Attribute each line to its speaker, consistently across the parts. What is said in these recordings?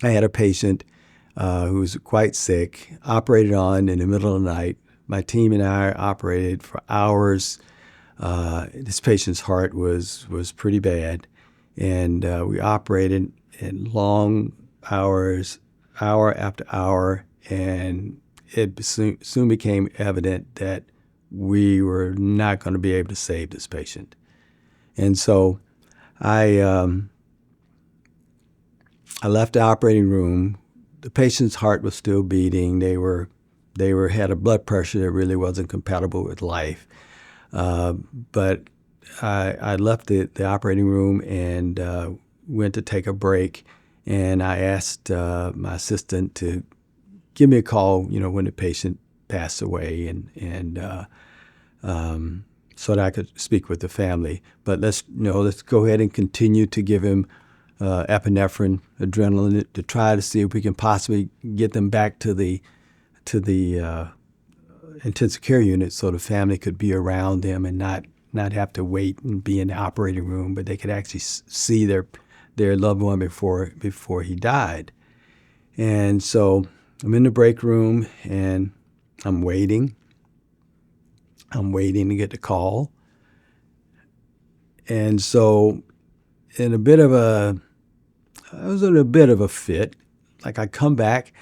Speaker 1: I had a patient who was quite sick, operated on in the middle of the night. My team and I operated for hours. This patient's heart was pretty bad, and we operated in long hours, hour after hour, and it soon became evident that we were not going to be able to save this patient. And so I left the operating room. The patient's heart was still beating. They had a blood pressure that really wasn't compatible with life. But I left the operating room and went to take a break. And I asked my assistant to give me a call, when the patient passed away, and so that I could speak with the family. But let's go ahead and continue to give him epinephrine, adrenaline, to try to see if we can possibly get them back to the intensive care unit, so the family could be around them and not have to wait and be in the operating room, but they could actually see their loved one before he died. And so I'm in the break room and I'm waiting. I'm waiting to get the call. And so I was in a bit of a fit. Like, I come back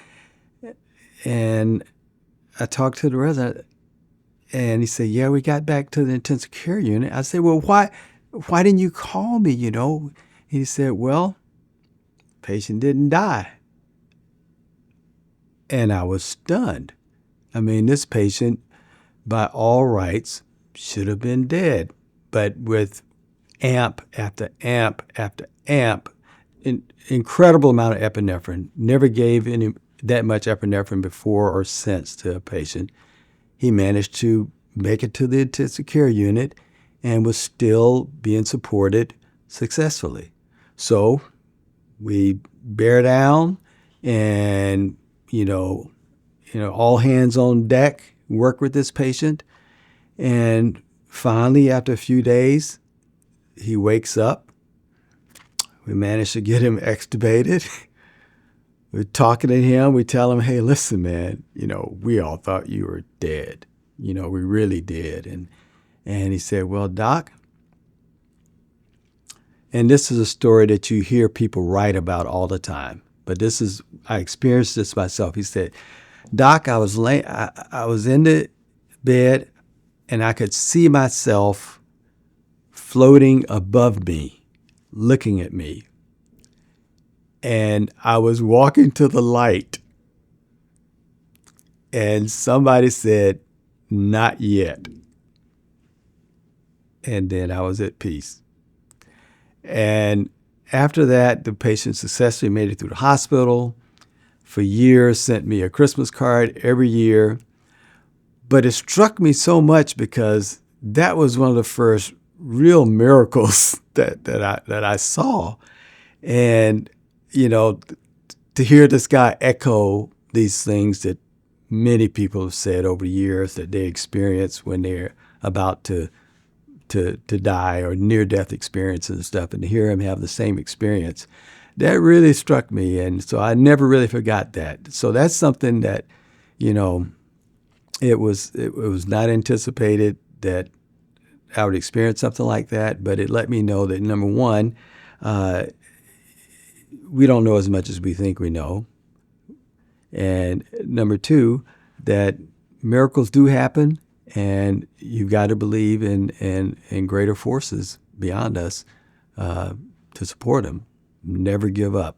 Speaker 1: and I talked to the resident, and he said, "Yeah, we got back to the intensive care unit." I said, "Well, why didn't you call me, He said, "Well, patient didn't die." And I was stunned. I mean, this patient, by all rights, should have been dead. But with amp after amp after amp, incredible amount of epinephrine, never gave that much epinephrine before or since to a patient, he managed to make it to the intensive care unit and was still being supported successfully. So we bear down and, all hands on deck, work with this patient. And finally, after a few days, he wakes up. We managed to get him extubated. We're talking to him. We tell him, "Hey, listen, man, we all thought you were dead. We really did." And he said, "Well, Doc," and this is a story that you hear people write about all the time, but I experienced this myself. He said, "Doc, I was in the bed and I could see myself floating above me, looking at me. And I was walking to the light, and somebody said, 'Not yet.' And then I was at peace." And after that, the patient successfully made it through the hospital. For years, sent me a Christmas card every year. But it struck me so much because that was one of the first real miracles that I saw. And, to hear this guy echo these things that many people have said over the years that they experience when they're about to die, or near-death experiences and stuff, and to hear him have the same experience, that really struck me. And so I never really forgot that. So that's something that, it was not anticipated that I would experience something like that, but it let me know that, number one, we don't know as much as we think we know. And number two, that miracles do happen, and you've got to believe in greater forces beyond us to support them. Never give up.